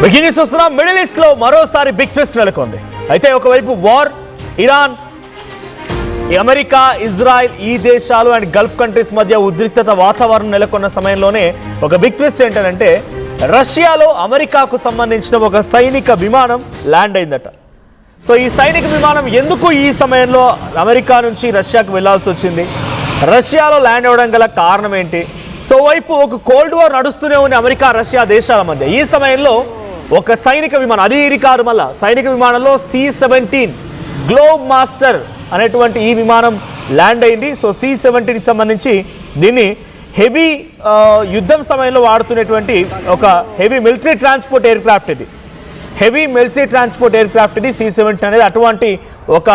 Beginning చూస్తున్నాం. Middle east లో మరోసారి బిగ్ ట్విస్ట్ నెలకొంది. అయితే ఒకవైపు వార్, ఇరాన్, అమెరికా, ఇజ్రాయెల్ ఈ దేశాలు అండ్ గల్ఫ్ కంట్రీస్ మధ్య ఉద్రిక్తత వాతావరణం నెలకొన్న సమయంలోనే ఒక బిగ్ ట్విస్ట్ ఏంటంటే రష్యాలో అమెరికాకు సంబంధించిన ఒక సైనిక విమానం ల్యాండ్ అయిందట. సో ఈ సైనిక విమానం ఎందుకు ఈ సమయంలో అమెరికా నుంచి రష్యాకు వెళ్లాల్సి వచ్చింది, రష్యాలో ల్యాండ్ అవ్వడం గల కారణం ఏంటి? సో వైపు ఒక కోల్డ్ వార్ నడుస్తూనే ఉంది అమెరికా రష్యా దేశాల మధ్య. ఈ సమయంలో ఒక సైనిక విమానం, అది ఇది కాదు మళ్ళా, సైనిక విమానంలో C-17 గ్లోబ్ మాస్టర్ అనేటువంటి ఈ విమానం ల్యాండ్ అయింది. సో C-17కి సంబంధించి దీన్ని హెవీ యుద్ధం సమయంలో వాడుతున్నటువంటి ఒక heavy military transport aircraft ఇది. Heavy military transport aircraft ఇది C-17 అనేది. అటువంటి ఒక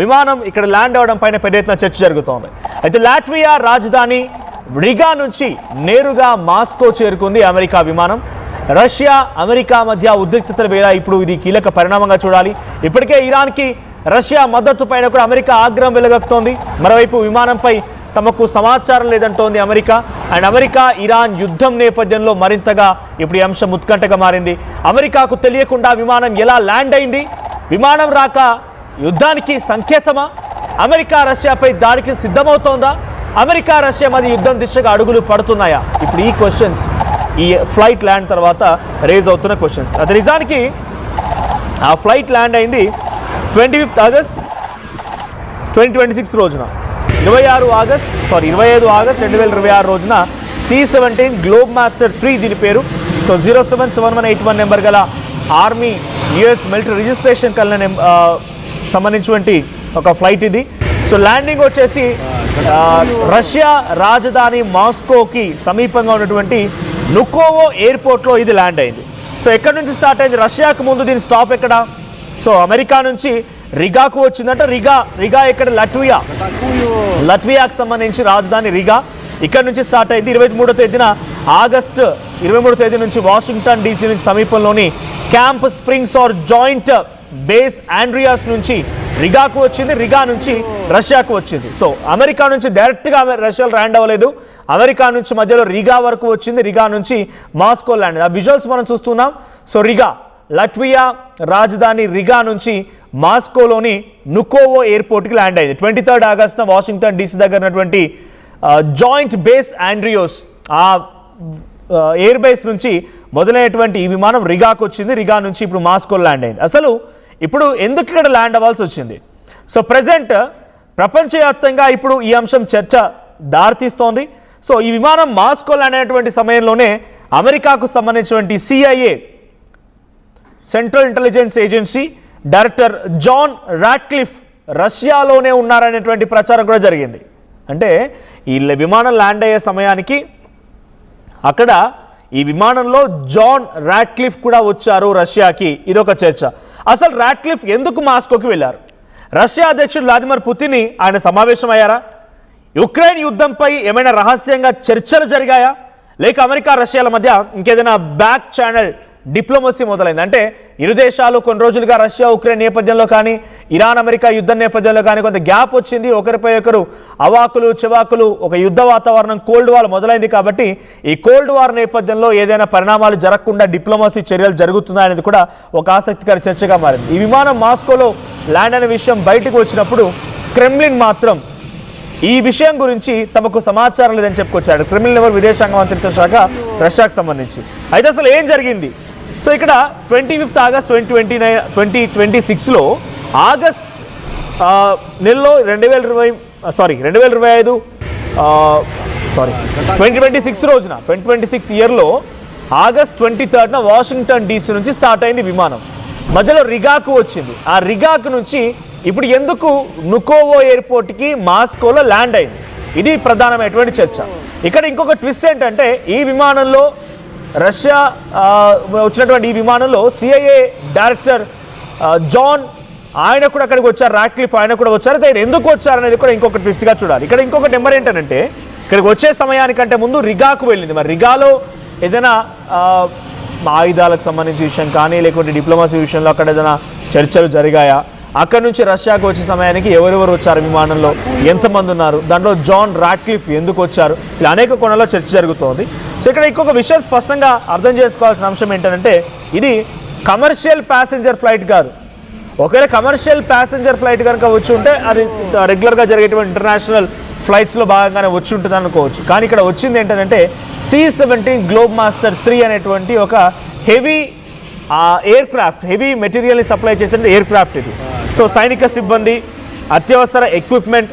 విమానం ఇక్కడ ల్యాండ్ అవ్వడం పైన పెద్ద ఎత్తున చర్చ జరుగుతోంది. అయితే లాట్వియా రాజధాని రిగా నుంచి నేరుగా మాస్కో చేరుకుంది అమెరికా విమానం. రష్యా అమెరికా మధ్య ఉద్రిక్తతల వేళ ఇప్పుడు ఇది కీలక పరిణామంగా చూడాలి. ఇప్పటికే ఇరాన్కి రష్యా మద్దతు పైన కూడా అమెరికా ఆగ్రహం వెలుగక్కుతోంది. మరోవైపు విమానంపై తమకు సమాచారం లేదంటోంది అమెరికా. అండ్ అమెరికా ఇరాన్ యుద్ధం నేపథ్యంలో మరింతగా ఇప్పుడు ఈ అంశం ఉత్కంఠగా మారింది. అమెరికాకు తెలియకుండా విమానం ఎలా ల్యాండ్ అయింది? విమానం రాక యుద్ధానికి సంకేతమా? అమెరికా రష్యాపై దాడికి సిద్ధమవుతోందా? అమెరికా రష్యా మధ్య యుద్ధం దిశగా అడుగులు పడుతున్నాయా? ఇప్పుడు ఈ క్వశ్చన్స్ ఈ ఫ్లైట్ ల్యాండ్ తర్వాత రేజ్ అవుతున్న క్వశ్చన్స్. అది నిజానికి ఆ ఫ్లైట్ ల్యాండ్ అయింది 25 ఆగస్ట్ 2026 రోజున, 25 ఆగస్ట్ 2026 రోజున C-17 గ్లోబ్ మాస్టర్ 3 దీని పేరు. సో 077181 నెంబర్ గల ఆర్మీ US మిలిటరీ రిజిస్ట్రేషన్ కలిగిన సంబంధించినటువంటి ఒక ఫ్లైట్ ఇది. సో ల్యాండింగ్ వచ్చేసి రష్యా రాజధాని మాస్కోకి సమీపంగా ఉన్నటువంటి నుకోవో ఎయిర్పోర్ట్లో ఇది ల్యాండ్ అయింది. సో ఎక్కడి నుంచి స్టార్ట్ అయింది? రష్యాకు ముందు దీని స్టాప్ ఎక్కడ? సో అమెరికా నుంచి రిగాకు వచ్చిందంట. రిగా ఇక్కడ లట్వియాకు సంబంధించి రాజధాని రిగా. ఇక్కడ నుంచి స్టార్ట్ అయింది. 23వ తేదీన ఆగస్టు 23వ తేదీ నుంచి వాషింగ్టన్ DC నుంచి సమీపంలోని Camp Springs or Joint Base Andrews నుంచి రిగాకు వచ్చింది. రిగా నుంచి రష్యాకు వచ్చింది. సో అమెరికా నుంచి డైరెక్ట్గా రష్యాలో ల్యాండ్ అవ్వలేదు. అమెరికా నుంచి మధ్యలో రిగా వరకు వచ్చింది. రిగా నుంచి మాస్కో ల్యాండ్. ఆ విజువల్స్ మనం చూస్తున్నాం. సో రిగా, లట్వియా రాజధాని రిగా నుంచి మాస్కోలోని నుకోవో ఎయిర్పోర్ట్కి ల్యాండ్ అయింది. 23 ఆగస్టున వాషింగ్టన్ DC దగ్గర ఉన్నటువంటి జాయింట్ బేస్ ఆండ్రియోస్ ఆ ఎయిర్ బేస్ నుంచి మొదలైనటువంటి ఈ విమానం రిగాకు వచ్చింది. రిగా నుంచి ఇప్పుడు మాస్కో ల్యాండ్ అయింది. అసలు ఇప్పుడు ఎందుకు ఇక్కడ ల్యాండ్ అవ్వాల్సి వచ్చింది? సో ప్రజెంట్ ప్రపంచవ్యాప్తంగా ఇప్పుడు ఈ అంశం చర్చ దారితీస్తోంది. సో ఈ విమానం మాస్కో ల్యాండ్ అయినటువంటి సమయంలోనే అమెరికాకు సంబంధించినటువంటి CIA central intelligence agency director John Ratcliffe రష్యాలోనే ఉన్నారనేటువంటి ప్రచారం కూడా జరిగింది. అంటే ఈ విమానం ల్యాండ్ అయ్యే సమయానికి అక్కడ ఈ విమానంలో జాన్ రాట్క్లిఫ్ కూడా వచ్చారు రష్యాకి. ఇదొక చర్చ. అసలు రాట్క్లిఫ్ ఎందుకు మాస్కోకి వెళ్ళారు? రష్యా అధ్యక్షుడు వ్లాదిమిర్ పుతిన్ ఆయన సమావేశమయ్యారా? యుక్రెయిన్ యుద్ధంపై ఏమైనా రహస్యంగా చర్చలు జరిగాయా? లేక అమెరికా రష్యాల మధ్య ఇంకేదైనా బ్యాక్ ఛానల్ డిప్లొమసీ మొదలైంది? అంటే ఇరు దేశాలు కొన్ని రోజులుగా రష్యా ఉక్రెయిన్ నేపథ్యంలో కానీ ఇరాన్ అమెరికా యుద్ధం నేపథ్యంలో కానీ కొంత గ్యాప్ వచ్చింది. ఒకరిపై ఒకరు అవాకులు చెవాకులు, ఒక యుద్ధ వాతావరణం, కోల్డ్ వార్ మొదలైంది. కాబట్టి ఈ కోల్డ్ వార్ నేపథ్యంలో ఏదైనా పరిణామాలు జరగకుండా డిప్లొమసీ చర్యలు జరుగుతుందా అనేది కూడా ఒక ఆసక్తికర చర్చగా మారింది. ఈ విమానం మాస్కోలో ల్యాండ్ అనే విషయం బయటకు వచ్చినప్పుడు క్రెమ్లిన్ మాత్రం ఈ విషయం గురించి తమకు సమాచారం లేదని చెప్పుకొచ్చాడు. క్రెమ్లిన్ ఎవరు? విదేశాంగ మంత్రిత్వ శాఖ రష్యాకు సంబంధించి. అయితే అసలు ఏం జరిగింది? సో ఇక్కడ 25 ఆగస్ట్ 2026లో ఆగస్ట్ నెలలో 2026 రోజున 2026 ఇయర్లో ఆగస్ట్ 23న వాషింగ్టన్ DC నుంచి స్టార్ట్ అయింది విమానం. మధ్యలో రిగాకు వచ్చింది. ఆ రిగాకు నుంచి ఇప్పుడు ఎందుకు నుకోవో ఎయిర్పోర్ట్కి మాస్కోలో ల్యాండ్ అయింది? ఇది ప్రధానమైనటువంటి చర్చ. ఇక్కడ ఇంకొక ట్విస్ట్ ఏంటంటే ఈ విమానంలో రష్యా వచ్చినటువంటి ఈ విమానంలో CIA డైరెక్టర్ జాన్ ఆయన కూడా అక్కడికి వచ్చారు. రాట్క్లిఫ్ ఆయన కూడా వచ్చారు. అయితే ఎందుకు వచ్చారనేది కూడా ఇంకొక ట్విస్ట్గా చూడాలి. ఇక్కడ ఇంకొక నెంబర్ ఏంటంటే ఇక్కడికి వచ్చే సమయానికంటే ముందు రిగాకు వెళ్ళింది. మరి రిగాలో ఏదైనా ఆయుధాలకు సంబంధించిన విషయం కానీ లేకుంటే డిప్లొమసీ విషయంలో అక్కడ ఏదైనా చర్చలు జరిగాయా? అక్కడ నుంచి రష్యాకు వచ్చే సమయానికి ఎవరెవరు వచ్చారు, విమానంలో ఎంతమంది ఉన్నారు, దాంట్లో జాన్ రాట్క్లిఫ్ ఎందుకు వచ్చారు, ఇలా అనేక కోణాల్లో చర్చ జరుగుతోంది. సో ఇక్కడ ఇంకొక విషయం స్పష్టంగా అర్థం చేసుకోవాల్సిన అంశం ఏంటంటే ఇది కమర్షియల్ ప్యాసింజర్ ఫ్లైట్ కాదు. ఒకవేళ కమర్షియల్ ప్యాసింజర్ ఫ్లైట్ కనుక వచ్చి ఉంటే అది రెగ్యులర్గా జరిగేటువంటి ఇంటర్నేషనల్ ఫ్లైట్స్లో భాగంగానే వచ్చి ఉంటుంది అనుకోవచ్చు. కానీ ఇక్కడ వచ్చింది ఏంటంటే C-17 గ్లోబ్ మాస్టర్ 3 అనేటువంటి ఒక హెవీ ఎయిర్ క్రాఫ్ట్, హెవీ మెటీరియల్ని సప్లై చేసే ఎయిర్ క్రాఫ్ట్ ఇది. సో సైనిక సిబ్బంది, అత్యవసర ఎక్విప్మెంట్,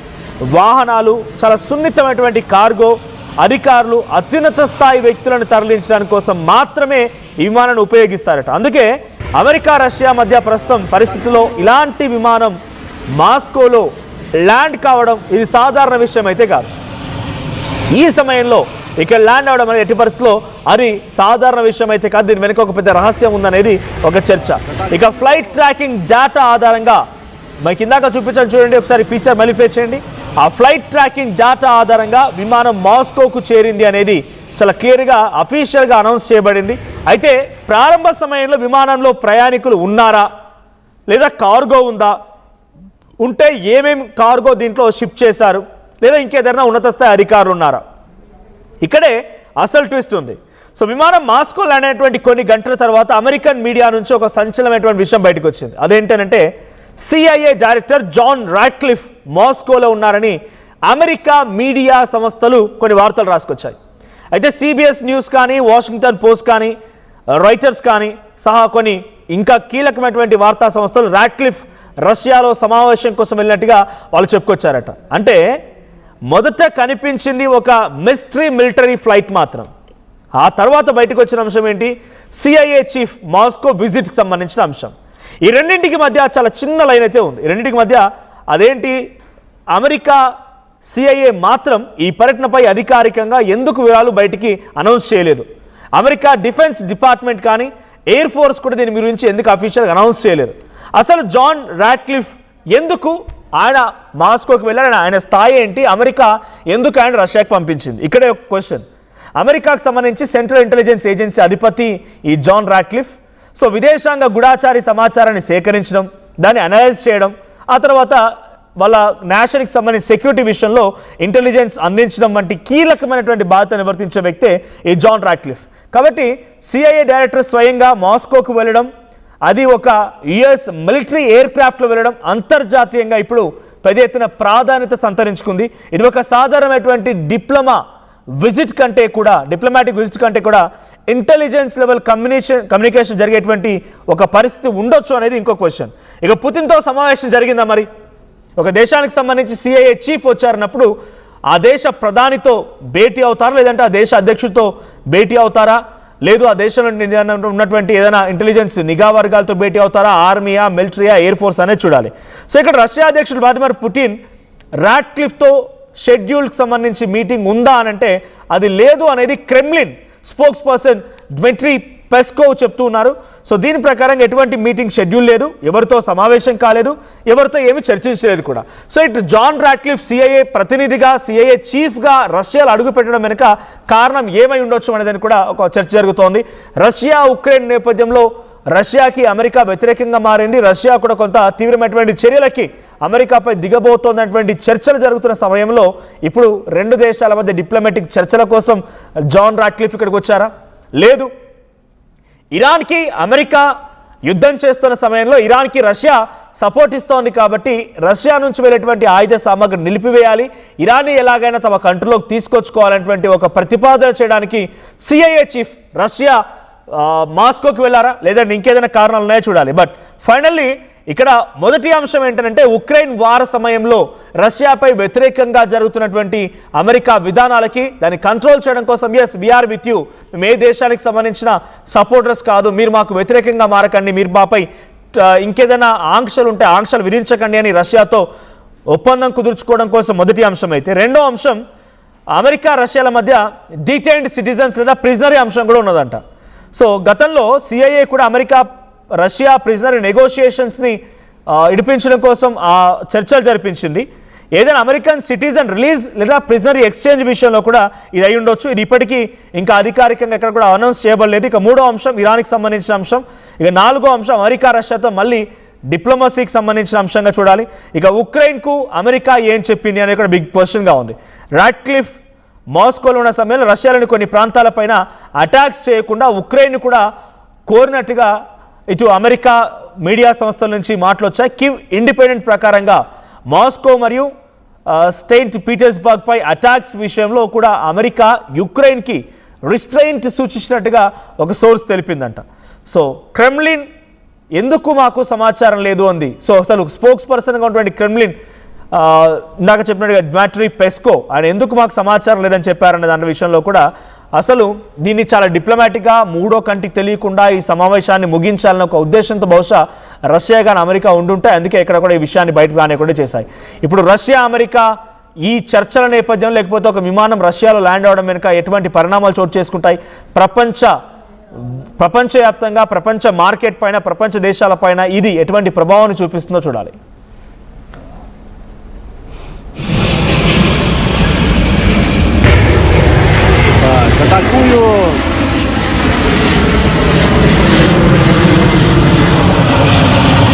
వాహనాలు, చాలా సున్నితమైనటువంటి కార్గో, అధికారులు, అత్యున్నత స్థాయి వ్యక్తులను తరలించడానికి కోసం మాత్రమే ఈ విమానాన్ని ఉపయోగిస్తారట. అందుకే అమెరికా రష్యా మధ్య ప్రస్తుతం పరిస్థితుల్లో ఇలాంటి విమానం మాస్కోలో ల్యాండ్ కావడం ఇది సాధారణ విషయం అయితే కాదు. ఈ సమయంలో ఇక్కడ ల్యాండ్ అవడం అనేది ఎట్టి పరిస్థితిలో అది సాధారణ విషయం అయితే కాదు. దీని వెనుక ఒక పెద్ద రహస్యం ఉందనేది ఒక చర్చ. ఇక ఫ్లైట్ ట్రాకింగ్ డేటా ఆధారంగా మనకి ఇందాక చూపించాను చూడండి, ఒకసారి పీసీఆర్ మళ్ళీ ప్లే చేయండి. ఆ ఫ్లైట్ ట్రాకింగ్ డేటా ఆధారంగా విమానం మాస్కోకు చేరింది అనేది చాలా క్లియర్గా అఫీషియల్గా అనౌన్స్ చేయబడింది. అయితే ప్రారంభ సమయంలో విమానంలో ప్రయాణికులు ఉన్నారా, లేదా కార్గో ఉందా, ఉంటే ఏమేమి కార్గో దీంట్లో షిఫ్ట్ చేశారు, లేదా ఇంకేదైనా ఉన్నత స్థాయి అధికారులు ఉన్నారా, ఇక్కడే అసలు ట్విస్ట్ ఉంది. సో విమానం మాస్కో ల్యాండ్ అయినటువంటి కొన్ని గంటల తర్వాత అమెరికన్ మీడియా నుంచి ఒక సంచలనమైనటువంటి విషయం బయటకు వచ్చింది. అదేంటంటే CIA డైరెక్టర్ జాన్ రాట్క్లిఫ్ మాస్కోలో ఉన్నారని అమెరికా మీడియా సంస్థలు కొన్ని వార్తలు రాసుకొచ్చాయి. అయితే CBS న్యూస్ కానీ, వాషింగ్టన్ పోస్ట్ కానీ, రాయిటర్స్ కానీ సహా కొన్ని ఇంకా కీలకమైనటువంటి వార్తా సంస్థలు రాట్క్లిఫ్ రష్యాలో సమావేశం కోసం వెళ్ళినట్టుగా వాళ్ళు చెప్పుకొచ్చారట. అంటే మొదట కనిపించింది ఒక మిస్టరీ మిలిటరీ ఫ్లైట్ మాత్రం. ఆ తర్వాత బయటకు వచ్చిన అంశం ఏంటి, CIA చీఫ్ మాస్కో విజిట్కి సంబంధించిన అంశం. ఈ రెండింటికి మధ్య చాలా చిన్న లైన్ అయితే ఉంది. ఈ రెండింటికి మధ్య అదేంటి, అమెరికా CIA మాత్రం ఈ పర్యటనపై అధికారికంగా ఎందుకు వివరాలు బయటికి అనౌన్స్ చేయలేదు. అమెరికా డిఫెన్స్ డిపార్ట్మెంట్ కానీ ఎయిర్ ఫోర్స్ కూడా దీని గురించి ఎందుకు అఫీషియల్గా అనౌన్స్ చేయలేదు. అసలు జాన్ రాట్క్లిఫ్ ఎందుకు ఆయన మాస్కోకి వెళ్ళారు, ఆయన స్థాయి ఏంటి, అమెరికా ఎందుకు ఆయన రష్యాకి పంపించింది, ఇక్కడే ఒక క్వశ్చన్. అమెరికాకు సంబంధించి సెంట్రల్ ఇంటెలిజెన్స్ ఏజెన్సీ అధిపతి ఈ జాన్ రాట్క్లిఫ్. సో విదేశాంగ గూఢాచారి సమాచారాన్ని సేకరించడం, దాన్ని అనలైజ్ చేయడం, ఆ తర్వాత వాళ్ళ నేషన్కి సంబంధించిన సెక్యూరిటీ విషయంలో ఇంటెలిజెన్స్ అందించడం వంటి కీలకమైనటువంటి బాధ్యత నిర్వర్తించే వ్యక్తే ఈ జాన్ రాట్క్లిఫ్. కాబట్టి CIA డైరెక్టర్ స్వయంగా మాస్కోకు వెళ్ళడం, అది ఒక US మిలిటరీ ఎయిర్ క్రాఫ్ట్లో వెళ్ళడం అంతర్జాతీయంగా ఇప్పుడు పెద్ద ఎత్తున ప్రాధాన్యత సంతరించుకుంది. ఇది ఒక సాధారణమైనటువంటి డిప్లొమాటిక్ విజిట్ కంటే కూడా ఇంటెలిజెన్స్ లెవెల్ కమ్యూనికేషన్ జరిగేటువంటి ఒక పరిస్థితి ఉండొచ్చు అనేది ఇంకో క్వశ్చన్. ఇక పుతిన్తో సమావేశం జరిగిందా, మరి ఒక దేశానికి సంబంధించి CIA చీఫ్ వచ్చారన్నప్పుడు ఆ దేశ ప్రధానితో భేటీ అవుతారా, లేదంటే ఆ దేశ అధ్యక్షుడితో భేటీ అవుతారా, లేదు ఆ దేశంలో ఉన్నటువంటి ఏదైనా ఇంటెలిజెన్స్ నిఘా వర్గాలతో భేటీ అవుతారా, ఆర్మీయా, మిలిటరీయా, ఎయిర్ ఫోర్స్ అనేది చూడాలి. సో ఇక్కడ రష్యా అధ్యక్షుడు వ్లాదిమిర్ పుటిన్ రాట్క్లిఫ్తో షెడ్యూల్కి సంబంధించి మీటింగ్ ఉందా అని అంటే అది లేదు అనేది క్రెమ్లిన్ స్పోక్స్ పర్సన్ డ్మిట్రీ పెస్కోవ్ చెప్తూ ఉన్నారు. సో దీని ప్రకారం ఎటువంటి మీటింగ్ షెడ్యూల్ లేదు, ఎవరితో సమావేశం కాలేదు, ఎవరితో ఏమి చర్చించలేదు కూడా. సో ఇటు జాన్ రాట్క్లిఫ్ CIA ప్రతినిధిగా, CIA చీఫ్గా రష్యాలో అడుగు పెట్టడం వెనుక కారణం ఏమై ఉండొచ్చు అనేదని కూడా ఒక చర్చ జరుగుతోంది. రష్యా ఉక్రెయిన్ నేపథ్యంలో రష్యాకి అమెరికా వ్యతిరేకంగా మారింది. రష్యా కూడా కొంత తీవ్రమైనటువంటి చర్యలకి అమెరికాపై దిగబోతోన్నటువంటి చర్చలు జరుగుతున్న సమయంలో ఇప్పుడు రెండు దేశాల మధ్య డిప్లొమాటిక్ చర్చల కోసం జాన్ రాట్క్లిఫ్ ఇక్కడికి వచ్చారా? లేదు. ఇరాన్కి అమెరికా యుద్ధం చేస్తున్న సమయంలో ఇరాన్కి రష్యా సపోర్ట్ ఇస్తోంది కాబట్టి రష్యా నుంచి వెళ్ళేటువంటి ఆయుధ సామగ్రి నిలిపివేయాలి, ఇరాన్ని ఎలాగైనా తమ కంట్రోల్లోకి తీసుకొచ్చుకోవాలనేటువంటి ఒక ప్రతిపాదన చేయడానికి CIA చీఫ్ రష్యా మాస్కోకి వెళ్ళారా, లేదంటే ఇంకేదైనా కారణాలు ఉన్నాయో చూడాలి. బట్ ఫైనల్లీ ఇక్కడ మొదటి అంశం ఏంటంటే ఉక్రెయిన్ వార సమయంలో రష్యాపై వ్యతిరేకంగా జరుగుతున్నటువంటి అమెరికా విధానాలకి దాన్ని కంట్రోల్ చేయడం కోసం ఎస్ వీఆర్ విత్ యూ, మేము ఏ దేశానికి సంబంధించిన సపోర్టర్స్ కాదు, మీరు మాకు వ్యతిరేకంగా మారకండి, మీరు మాపై ఇంకేదైనా ఆంక్షలు ఉంటే ఆంక్షలు విధించకండి అని రష్యాతో ఒప్పందం కుదుర్చుకోవడం కోసం మొదటి అంశం. అయితే రెండో అంశం అమెరికా రష్యాల మధ్య డిటైన్డ్ సిటిజన్స్ లేదా ప్రిజనరీ అంశం కూడా ఉన్నదంట. సో గతంలో CIA కూడా అమెరికా రష్యా ప్రిజనరీ నెగోషియేషన్స్ని ఇడిపించడం కోసం ఆ చర్చలు జరిపించింది. ఏదైనా అమెరికన్ సిటిజన్ రిలీజ్ లేదా ప్రిజనరీ ఎక్స్చేంజ్ విషయంలో కూడా ఇది అయి ఉండొచ్చు. ఇది ఇప్పటికీ ఇంకా అధికారికంగా ఎక్కడ కూడా అనౌన్స్ చేయబడలేదు. ఇక మూడో అంశం ఇరాన్కి సంబంధించిన అంశం. ఇక నాలుగో అంశం అమెరికా రష్యాతో మళ్ళీ డిప్లొమసీకి సంబంధించిన అంశంగా చూడాలి. ఇక ఉక్రెయిన్కు అమెరికా ఏం చెప్పింది అనేది కూడా బిగ్ క్వశ్చన్గా ఉంది. రాట్క్లిఫ్ మాస్కోలో ఉన్న సమయంలో రష్యాలోని కొన్ని ప్రాంతాలపైన అటాక్స్ చేయకుండా ఉక్రెయిన్ కూడా కోరినట్టుగా ఇటు అమెరికా మీడియా సంస్థల నుంచి మాటలు వచ్చాయి. కివ్ ఇండిపెండెంట్ ప్రకారంగా మాస్కో మరియు సెయింట్ పీటర్స్బర్గ్ పై అటాక్స్ విషయంలో కూడా అమెరికా యుక్రెయిన్కి రిస్ట్రెయింట్ సూచించినట్టుగా ఒక సోర్స్ తెలిపిందంట. సో క్రెమ్లిన్ ఎందుకు మాకు సమాచారం లేదు అంది. సో అసలు స్పోక్స్ పర్సన్గా ఉన్నటువంటి క్రెమ్లిన్ ఇందాక చెప్పినట్టుగా డ్మిట్రీ పెస్కో ఆయన ఎందుకు మాకు సమాచారం లేదని చెప్పారనే దాని విషయంలో కూడా అసలు దీన్ని చాలా డిప్లొమాటిక్గా మూడో కంటికి తెలియకుండా ఈ సమావేశాన్ని ముగించాలన్న ఒక ఉద్దేశంతో బహుశా రష్యా కానీ అమెరికా ఉండుంటే అందుకే ఇక్కడ కూడా ఈ విషయాన్ని బయటకు రానికుండా చేశాయి. ఇప్పుడు రష్యా అమెరికా ఈ చర్చల నేపథ్యం లేకపోతే ఒక విమానం రష్యాలో ల్యాండ్ అవడం వెనుక ఎటువంటి పరిణామాలు చోటు చేసుకుంటాయి, ప్రపంచవ్యాప్తంగా ప్రపంచ మార్కెట్ పైన ప్రపంచ దేశాల పైన ఇది ఎటువంటి ప్రభావాన్ని చూపిస్తుందో చూడాలి. За такую